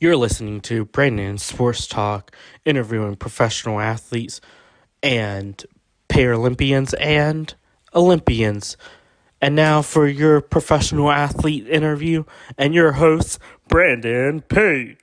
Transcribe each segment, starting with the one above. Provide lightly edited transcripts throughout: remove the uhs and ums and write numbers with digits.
You're listening to Brandon Sports Talk, interviewing professional athletes and Paralympians and Olympians. And now for your professional athlete interview and your host, Brandon P.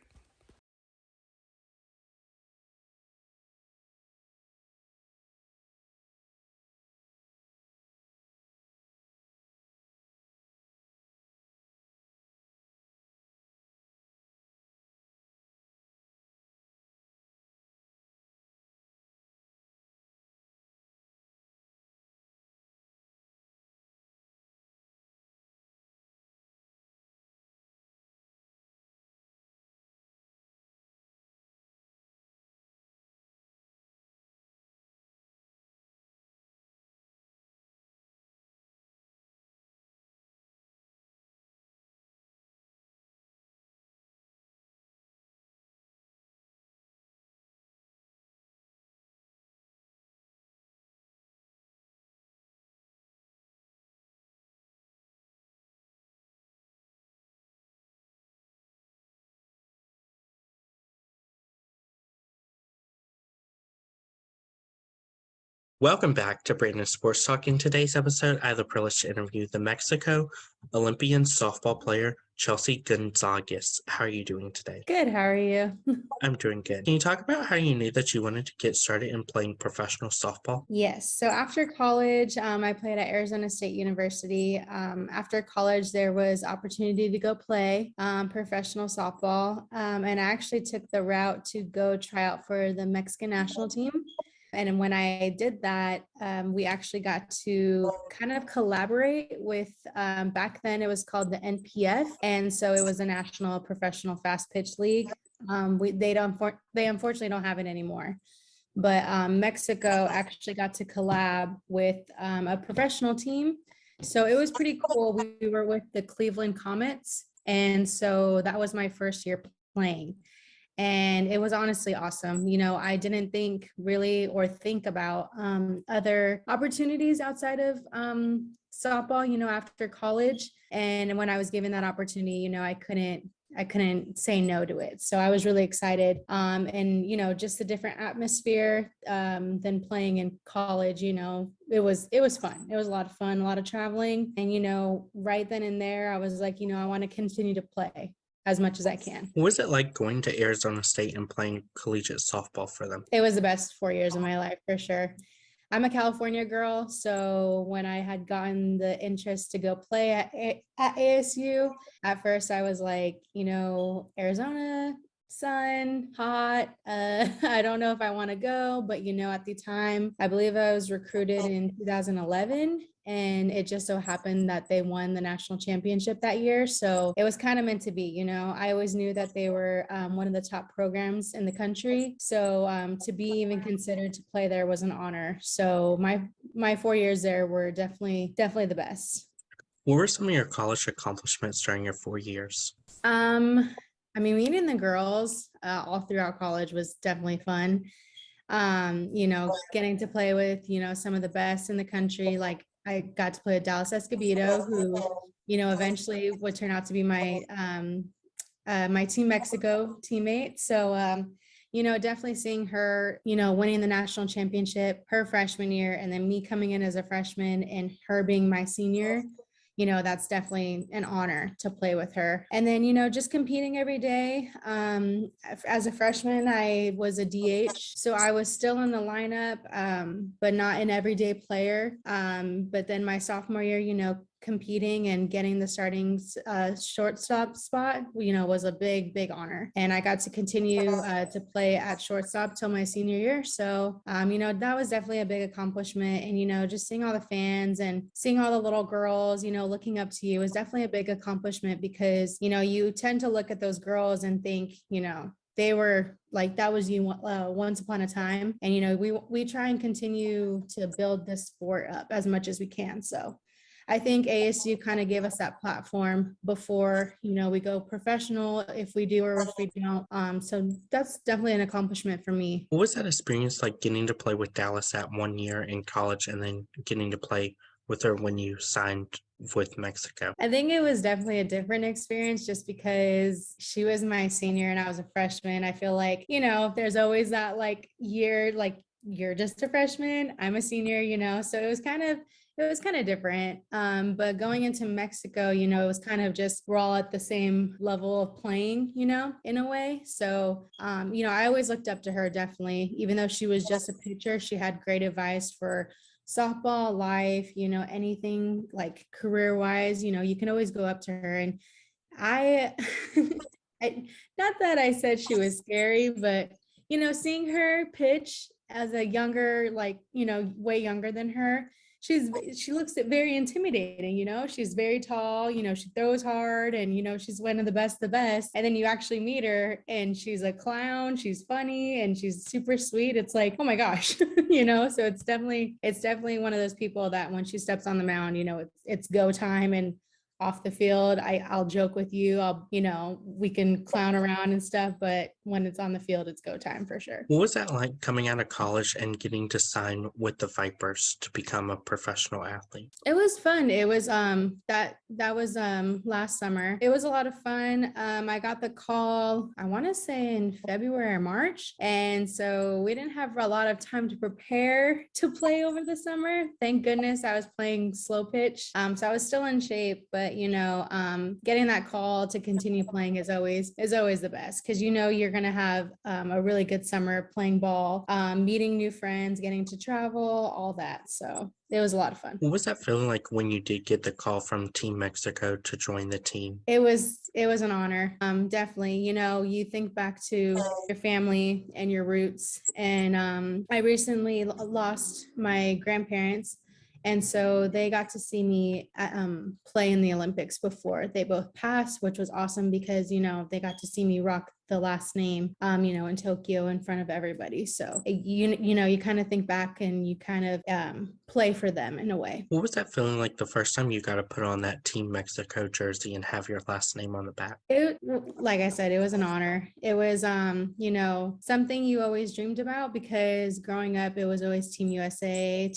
Welcome back to Brandon Sports Talk. In today's episode, I have the privilege to interview the Mexico Olympian softball player, Chelsea Gonzales. How are you doing today? Good. How are you? I'm doing good. Can you talk about how you knew that you wanted to get started in playing professional softball? Yes. So after college, I played at Arizona State University. After college, there was opportunity to go play professional softball. And I actually took the route to go try out for the Mexican national team. And when I did that, we actually got to kind of collaborate with, back then it was called the NPF. And so it was a national professional fast pitch league. They unfortunately don't have it anymore. But Mexico actually got to collab with a professional team. So it was pretty cool. We were with the Cleveland Comets. And so that was my first year playing. And it was honestly awesome. I didn't think really or think about other opportunities outside of softball, after college. And when I was given that opportunity, I couldn't say no to it. So I was really excited. And, just the different atmosphere than playing in college, it was fun. It was a lot of fun, a lot of traveling. And, right then and there, I was like, I want to continue to play as much as I can. What was it like going to Arizona State and playing collegiate softball for them? It was the best 4 years of my life for sure. I'm a California girl, so when I had gotten the interest to go play at ASU, at first I was like, Arizona, sun, hot. I don't know if I want to go, but at the time, I believe I was recruited in 2011, and it just so happened that they won the national championship that year. So it was kind of meant to be. I always knew that they were one of the top programs in the country. So to be even considered to play there was an honor. So my 4 years there were definitely the best. What were some of your college accomplishments during your 4 years? Meeting the girls all throughout college was definitely fun. Getting to play with, some of the best in the country. Like I got to play with Dallas Escobedo, who, eventually would turn out to be my Team Mexico teammate. So, definitely seeing her, winning the national championship her freshman year, and then me coming in as a freshman and her being my senior, that's definitely an honor to play with her. And then, just competing every day. As a freshman, I was a DH, so I was still in the lineup, but not an everyday player. But then my sophomore year, competing and getting the starting shortstop spot, was a big honor. And I got to continue to play at shortstop till my senior year. So, that was definitely a big accomplishment. And, just seeing all the fans and seeing all the little girls, looking up to you is definitely a big accomplishment because, you tend to look at those girls and think, they were like, that was you once upon a time. And, we try and continue to build this sport up as much as we can. So I think ASU kind of gave us that platform before, we go professional, if we do or if we don't. So that's definitely an accomplishment for me. What was that experience like getting to play with Dallas at 1 year in college and then getting to play with her when you signed with Mexico? I think it was definitely a different experience just because she was my senior and I was a freshman. I feel like, there's always that like year, like you're just a freshman, I'm a senior, so it was kind of different. But going into Mexico, it was kind of just we're all at the same level of playing, in a way. So, I always looked up to her definitely, even though she was just a pitcher, she had great advice for softball, life, anything like career wise, you can always go up to her. And I, I, not that I said she was scary, but seeing her pitch as a younger, like, way younger than her, she looks very intimidating, she's very tall, she throws hard and she's one of the best. And then you actually meet her and she's a clown, she's funny and she's super sweet. It's like, oh my gosh, so it's definitely one of those people that when she steps on the mound, it's go time. And off the field, I'll joke with you. We can clown around and stuff, but when it's on the field, it's go time for sure. What was that like coming out of college and getting to sign with the Vipers to become a professional athlete? It was fun. It was that was last summer. It was a lot of fun. I got the call, I want to say in February or March. And so we didn't have a lot of time to prepare to play over the summer. Thank goodness I was playing slow pitch. So I was still in shape, but getting that call to continue playing is always the best because you're gonna have a really good summer playing ball, meeting new friends, getting to travel, all that. So it was a lot of fun. What was that feeling like when you did get the call from Team Mexico to join the team? It was an honor. Definitely, you think back to your family and your roots. And I recently lost my grandparents. And so they got to see me play in the Olympics before they both passed, which was awesome because, they got to see me rock the last name, in Tokyo in front of everybody. So you kind of think back and you kind of play for them in a way. What was that feeling like the first time you got to put on that Team Mexico jersey and have your last name on the back? Like I said, it was an honor. It was, something you always dreamed about because growing up, it was always Team USA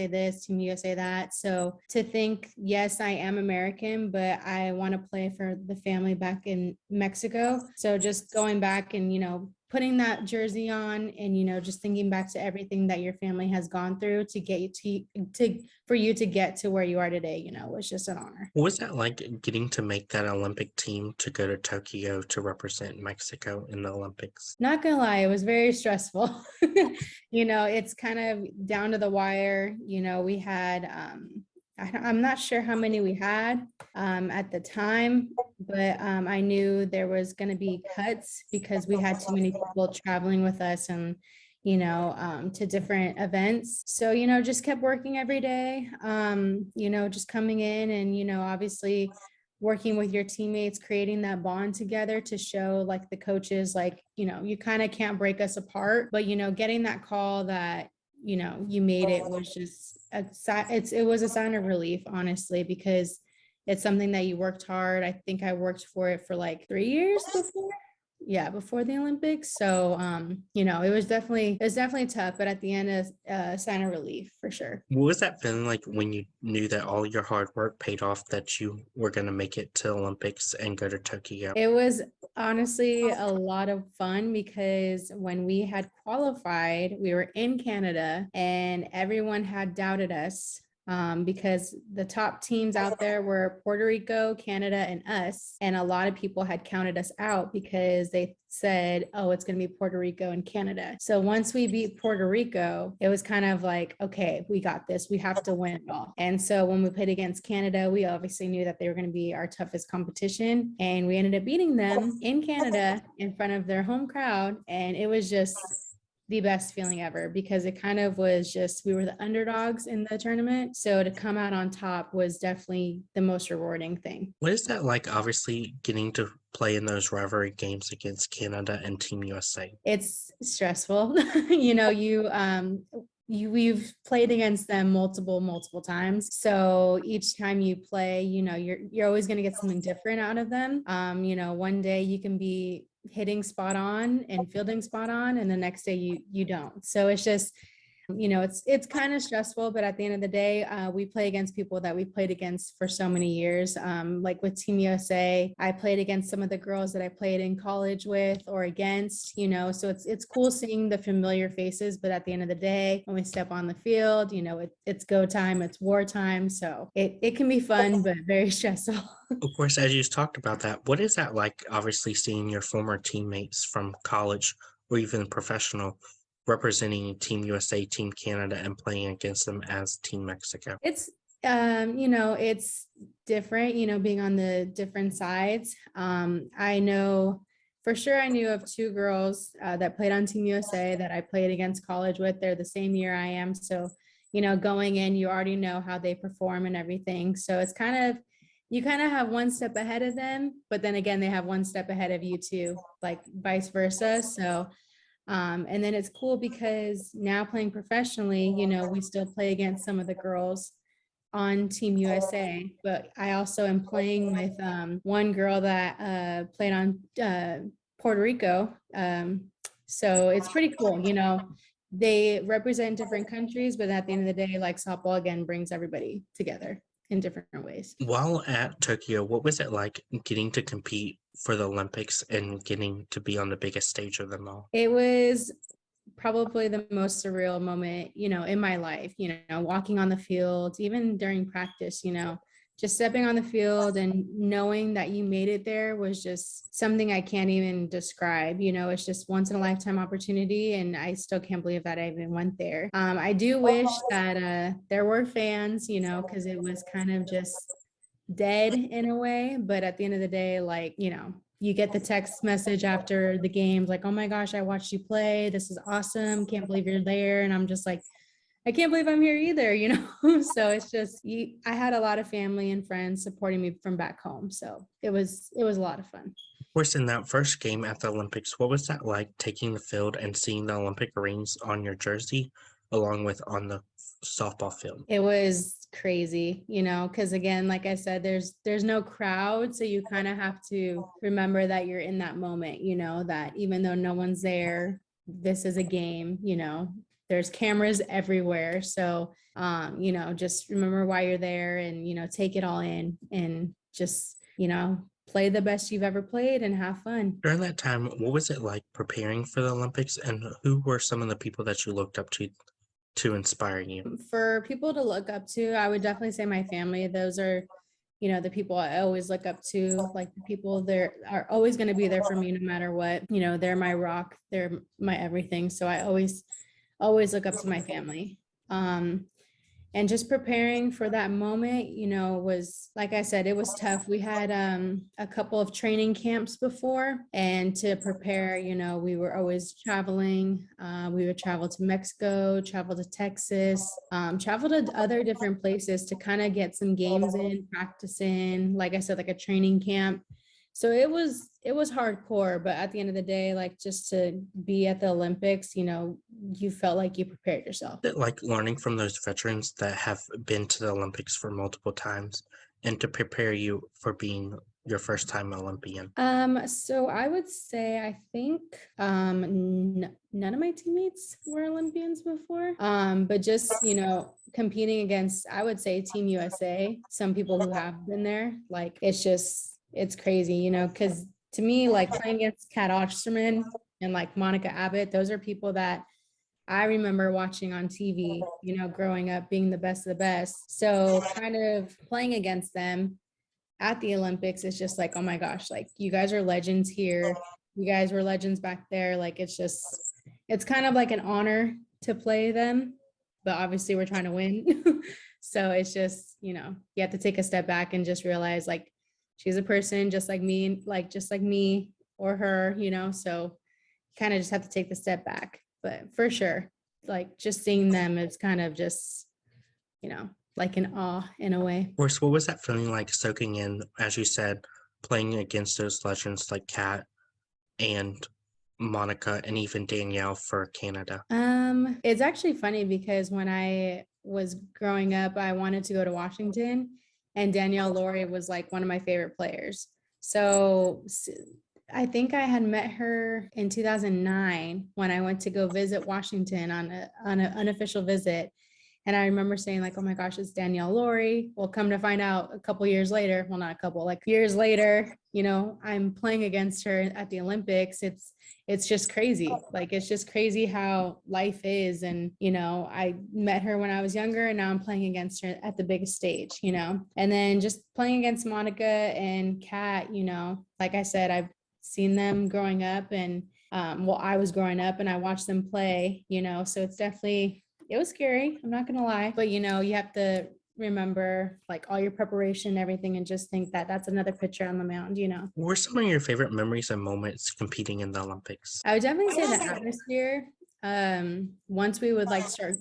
this, Team USA that. So to think, yes, I am American, but I want to play for the family back in Mexico. So just going back and, putting that jersey on and, just thinking back to everything that your family has gone through to get you for you to get to where you are today, was just an honor. What was that like getting to make that Olympic team to go to Tokyo to represent Mexico in the Olympics? Not gonna lie, it was very stressful. It's kind of down to the wire. We had, I'm not sure how many we had at the time, but I knew there was going to be cuts because we had too many people traveling with us and, to different events. So, just kept working every day, just coming in and, obviously working with your teammates, creating that bond together to show like the coaches, like, you kind of can't break us apart, but, getting that call that, you made it was just it was a sign of relief, honestly, because it's something that you worked hard. I think I worked for it for like 3 years before the Olympics. So it was definitely tough, but at the end a sign of relief for sure. What was that feeling like when you knew that all your hard work paid off, that you were going to make it to Olympics and go to Tokyo? It was honestly a lot of fun because when we had qualified, we were in Canada and everyone had doubted us because the top teams out there were Puerto Rico, Canada, and us. And a lot of people had counted us out because they said, oh, it's going to be Puerto Rico and Canada. So once we beat Puerto Rico, it was kind of like, okay, we got this. We have to win it all. And so when we played against Canada, we obviously knew that they were going to be our toughest competition. And we ended up beating them in Canada in front of their home crowd. And it was just the best feeling ever because it kind of was just, we were the underdogs in the tournament. So to come out on top was definitely the most rewarding thing. What is that like, obviously, getting to play in those rivalry games against Canada and Team USA? It's stressful. We've played against them multiple times. So each time you play, you're always going to get something different out of them. One day you can be hitting spot on and fielding spot on, and the next day you don't. So it's just, It's kind of stressful, but at the end of the day, we play against people that we played against for so many years. Like with Team USA, I played against some of the girls that I played in college with or against, so it's cool seeing the familiar faces, but at the end of the day, when we step on the field, it's go time, it's war time. So it can be fun, but very stressful. Of course, as you talked about that, what is that like, obviously, seeing your former teammates from college or even professional representing Team USA, Team Canada, and playing against them as Team Mexico? It's different, being on the different sides. I know for sure I knew of two girls that played on Team USA that I played against college with. They're the same year I am. So, going in, you already know how they perform and everything. So it's you kind of have one step ahead of them, but then again, they have one step ahead of you too, like vice versa. So, and then it's cool because now playing professionally, we still play against some of the girls on Team USA, but I also am playing with one girl that played on Puerto Rico. So it's pretty cool. They represent different countries, but at the end of the day, like softball again brings everybody together in different ways. While at Tokyo, what was it like getting to compete for the Olympics and getting to be on the biggest stage of them all? It was probably the most surreal moment, in my life, walking on the field, even during practice, just stepping on the field and knowing that you made it there was just something I can't even describe. It's just once in a lifetime opportunity. And I still can't believe that I even went there. I do wish that there were fans, because it was kind of just dead in a way. But at the end of the day, like, you get the text message after the games, like, oh my gosh, I watched you play. This is awesome. Can't believe you're there. And I'm just like, I can't believe I'm here either, So it's just I had a lot of family and friends supporting me from back home. So it was a lot of fun. Of course, in that first game at the Olympics, what was that like taking the field and seeing the Olympic rings on your jersey along with on the softball field? It was crazy, because again, like I said, there's no crowd. So you kind of have to remember that you're in that moment, that even though no one's there, this is a game, there's cameras everywhere. So, just remember why you're there and, take it all in and just, play the best you've ever played and have fun. During that time, what was it like preparing for the Olympics, and who were some of the people that you looked up to inspire you? For people to look up to, I would definitely say my family. Those are, the people I always look up to, like the people there are always going to be there for me no matter what. They're my rock, they're my everything. So I always look up to my family. And just preparing for that moment, was, like I said, it was tough. We had a couple of training camps before, and to prepare, we were always traveling. We would travel to Mexico, travel to Texas, travel to other different places to kind of get some games in, practice in, like I said, like a training camp. So it was hardcore, but at the end of the day, like just to be at the Olympics, you felt like you prepared yourself. Is it like learning from those veterans that have been to the Olympics for multiple times and to prepare you for being your first time Olympian? So I would say I think none of my teammates were Olympians before. But just competing against, I would say Team USA, some people who have been there, like it's crazy, because to me, like playing against Kat Osterman and like Monica Abbott, those are people that I remember watching on TV, growing up, being the best of the best. So kind of playing against them at the Olympics is just like, oh my gosh, like you guys are legends here. You guys were legends back there. Like it's kind of like an honor to play them, but obviously we're trying to win. So it's just, you have to take a step back and just realize like she's a person just like me, or her, so you kind of just have to take the step back. But for sure, like just seeing them is kind of just, like an awe in a way. Of course, what was that feeling like soaking in, as you said, playing against those legends like Kat and Monica and even Danielle for Canada? It's actually funny because when I was growing up, I wanted to go to Washington, and Danielle Laurie was like one of my favorite players. So I think I had met her in 2009 when I went to go visit Washington on an unofficial visit. And I remember saying like, oh my gosh, it's Danielle Laurie. Well, come to find out a couple years later, well, not a couple, like years later, I'm playing against her at the Olympics. It's just crazy. Like, it's just crazy how life is. And, I met her when I was younger and now I'm playing against her at the biggest stage, and then just playing against Monica and Kat, like I said, I've seen them growing up and well, I was growing up and I watched them play, so it was scary. I'm not going to lie, but you have to remember like all your preparation and everything and just think that that's another picture on the mound. What were some of your favorite memories and moments competing in the Olympics? I would definitely say the atmosphere. Once we would like start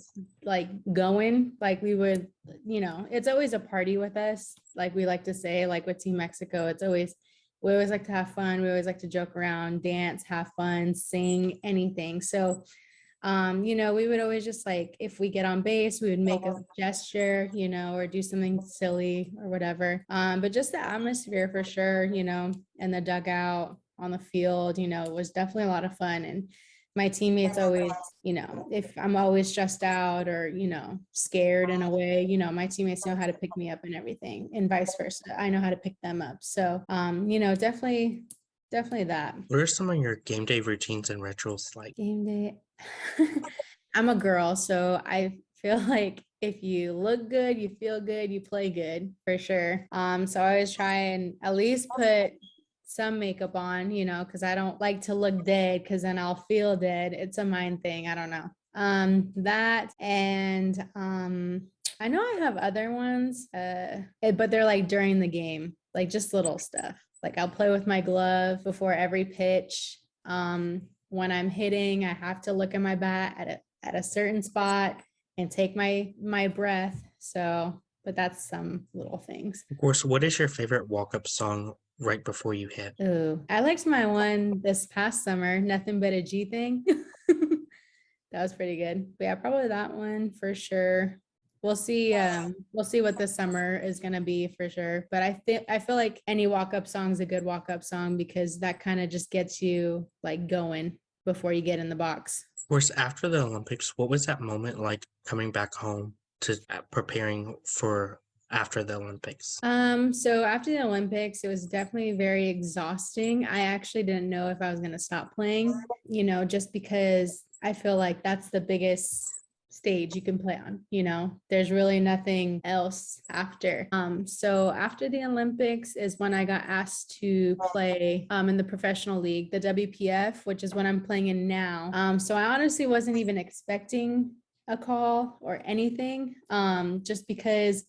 like going, like we would, it's always a party with us. Like we like to say, like with Team Mexico, we always like to have fun. We always like to joke around, dance, have fun, sing, anything. So we would always just like, if we get on base, we would make a gesture, or do something silly or whatever. But just the atmosphere for sure, and the dugout on the field, was definitely a lot of fun. And my teammates always, if I'm always stressed out or, scared in a way, my teammates know how to pick me up and everything and vice versa. I know how to pick them up. So, definitely that. What are some of your game day routines and rituals like? Game day. I'm a girl, so I feel like if you look good, you feel good, you play good for sure. So I always try and at least put some makeup on, because I don't like to look dead because then I'll feel dead. It's a mind thing. I don't know. That and I know I have other ones, but they're like during the game, like just little stuff. Like I'll play with my glove before every pitch. When I'm hitting, I have to look at my bat at a certain spot and take my breath. So, but that's some little things. Of course, what is your favorite walk-up song right before you hit? Ooh, I liked my one this past summer, Nothing But a G Thing. That was pretty good. But yeah, probably that one for sure. We'll see what this summer is gonna be for sure. But I feel like any walk-up song is a good walk-up song because that kind of just gets you like going before you get in the box. Of course, after the Olympics, what was that moment like coming back home to preparing for after the Olympics? So after the Olympics, it was definitely very exhausting. I actually didn't know if I was gonna stop playing, just because I feel like that's the biggest stage you can play on, there's really nothing else after. So after the Olympics is when I got asked to play in the professional league, the WPF, which is what I'm playing in now. So I honestly wasn't even expecting a call or anything, just because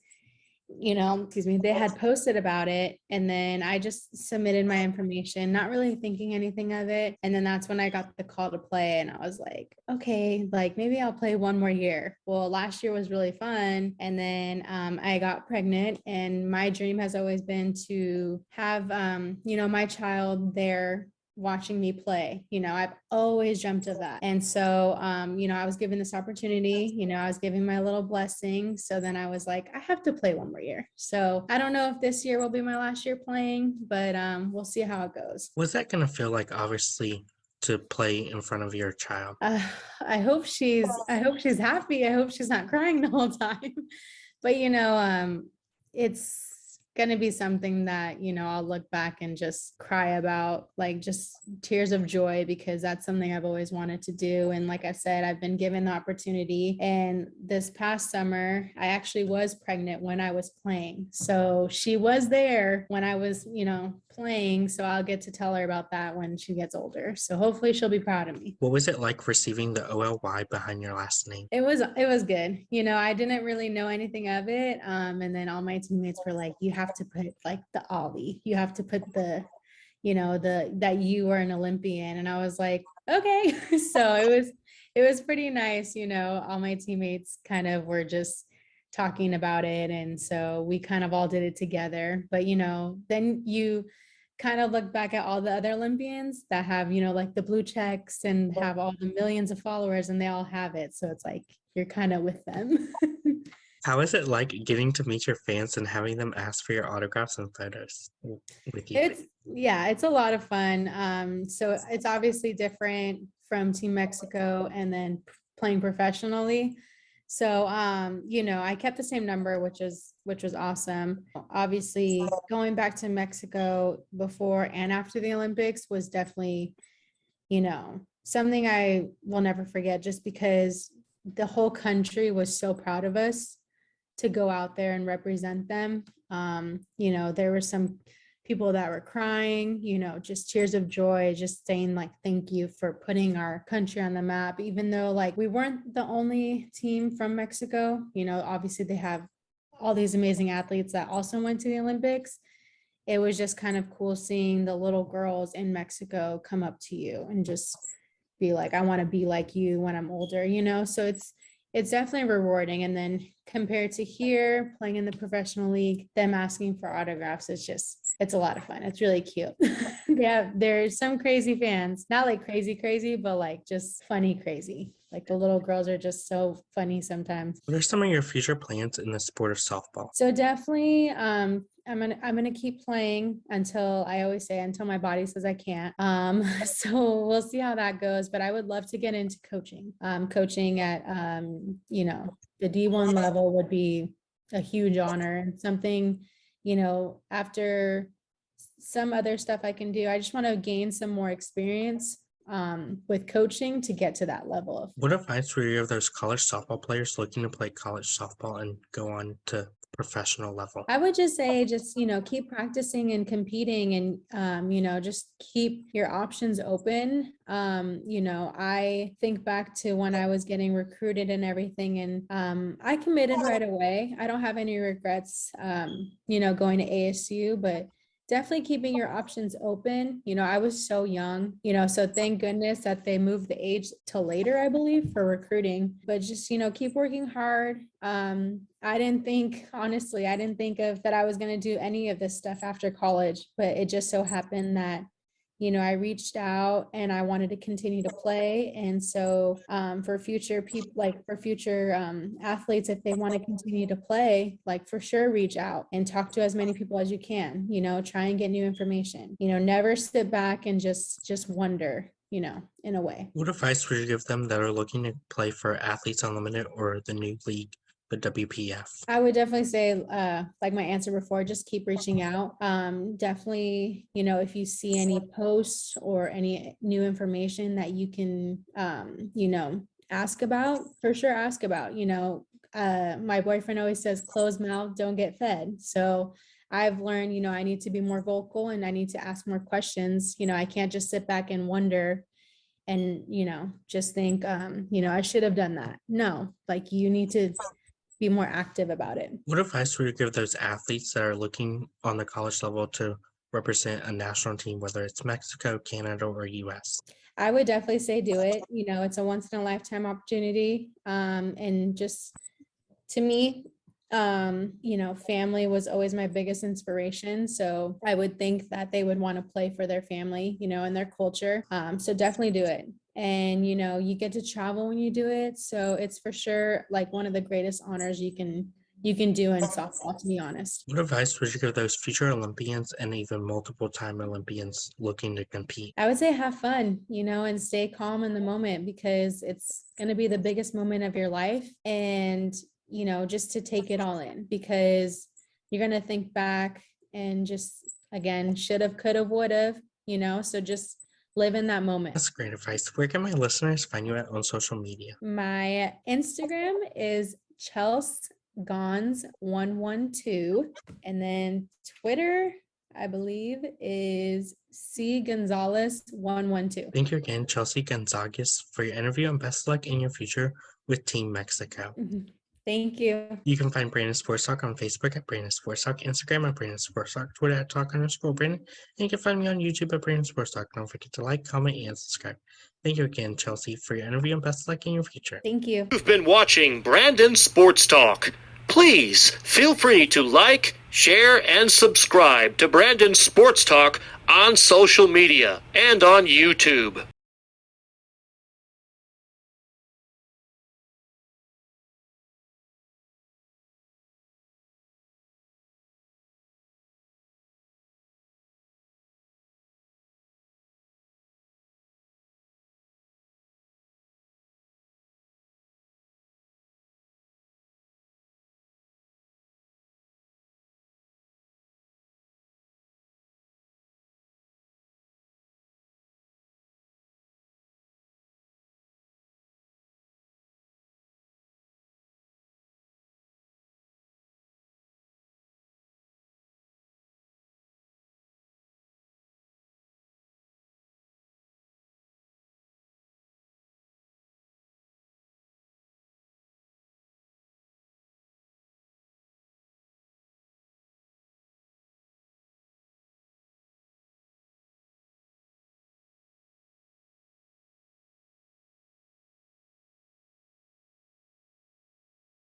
excuse me, they had posted about it. And then I just submitted my information, not really thinking anything of it. And then that's when I got the call to play. And I was like, okay, like maybe I'll play one more year. Well, last year was really fun. And then I got pregnant. And my dream has always been to have, my child there watching me play. I've always dreamt of that. And so, I was given this opportunity, I was giving my little blessing. So then I was like, I have to play one more year. So I don't know if this year will be my last year playing, but we'll see how it goes. What's that going to feel like, obviously, to play in front of your child? I hope she's happy. I hope she's not crying the whole time. But it's going to be something that I'll look back and just cry about, like just tears of joy, because that's something I've always wanted to do. And like I said, I've been given the opportunity. And this past summer I actually was pregnant when I was playing, so she was there when I was playing, so I'll get to tell her about that when she gets older. So hopefully she'll be proud of me. What was it like receiving the OLY behind your last name? It was good. I didn't really know anything of it. And then all my teammates were like, you have to put like the Ollie, you have to put that you are an Olympian. And I was like, okay. So it was pretty nice. All my teammates kind of were just talking about it. And so we kind of all did it together. But then you kind of look back at all the other Olympians that have, like the blue checks and have all the millions of followers, and they all have it. So it's like you're kind of with them. How is it like getting to meet your fans and having them ask for your autographs and photos with you? It's a lot of fun. So it's obviously different from Team Mexico and then playing professionally. So I kept the same number, which was awesome. Obviously, going back to Mexico before and after the Olympics was definitely, something I will never forget, just because the whole country was so proud of us to go out there and represent them. There were some people that were crying, just tears of joy, just saying like, thank you for putting our country on the map, even though like we weren't the only team from Mexico. Obviously they have all these amazing athletes that also went to the Olympics. It was just kind of cool seeing the little girls in Mexico come up to you and just be like, I want to be like you when I'm older. So it's definitely rewarding. And then compared to here, playing in the professional league, them asking for autographs, it's a lot of fun. It's really cute. There's some crazy fans, not like crazy, but like just funny, crazy. Like the little girls are just so funny sometimes. What are some of your future plans in the sport of softball? So definitely, I'm gonna keep playing until, I always say, until my body says I can't. So we'll see how that goes. But I would love to get into coaching. Coaching at the D1 level would be a huge honor, and something, after some other stuff I can do. I just want to gain some more experience with coaching to get to that level of. What advice would you give those college softball players looking to play college softball and go on to professional level? I would just say, keep practicing and competing, and, just keep your options open. I think back to when I was getting recruited and everything, and I committed right away. I don't have any regrets, going to ASU, but definitely keeping your options open. I was so young, so thank goodness that they moved the age till later, I believe, for recruiting. But just, keep working hard. Honestly, I didn't think of that I was going to do any of this stuff after college, but it just so happened that I reached out and I wanted to continue to play. And so for future people, like for future athletes, if they want to continue to play, like for sure, reach out and talk to as many people as you can, try and get new information, never sit back and just wonder, in a way. What advice would you give them that are looking to play for Athletes Unlimited or the new league, the WPF? I would definitely say, like my answer before, just keep reaching out. Definitely, if you see any posts or any new information that you can, ask about, for sure, ask about. My boyfriend always says, closed mouth, don't get fed. So I've learned, I need to be more vocal and I need to ask more questions. I can't just sit back and wonder and, just think, I should have done that. No, like you need to be more active about it. What advice would you give those athletes that are looking on the college level to represent a national team, whether it's Mexico, Canada, or US? I would definitely say do it. It's a once in a lifetime opportunity. And just to me, family was always my biggest inspiration. So I would think that they would want to play for their family, and their culture. So definitely do it. And, you get to travel when you do it. So it's for sure like one of the greatest honors you can do in softball, to be honest. What advice would you give those future Olympians and even multiple time Olympians looking to compete? I would say have fun, and stay calm in the moment, because it's going to be the biggest moment of your life. And, just to take it all in, because you're going to think back and just, again, should have, could have, would have, so just live in that moment. That's great advice. Where can my listeners find you at on social media? My Instagram is Chelsea Gonz 112, and then Twitter, I believe, is C Gonzales 112. Thank you again, Chelsea Gonzales, for your interview, and best of luck in your future with Team Mexico. Thank you. You can find Brandon Sports Talk on Facebook at Brandon Sports Talk, Instagram at Brandon Sports Talk, Twitter at Talk_Brandon, and you can find me on YouTube at Brandon Sports Talk. Don't forget to like, comment, and subscribe. Thank you again, Chelsea, for your interview, and best of luck in your future. Thank you. You've been watching Brandon Sports Talk. Please feel free to like, share, and subscribe to Brandon Sports Talk on social media and on YouTube.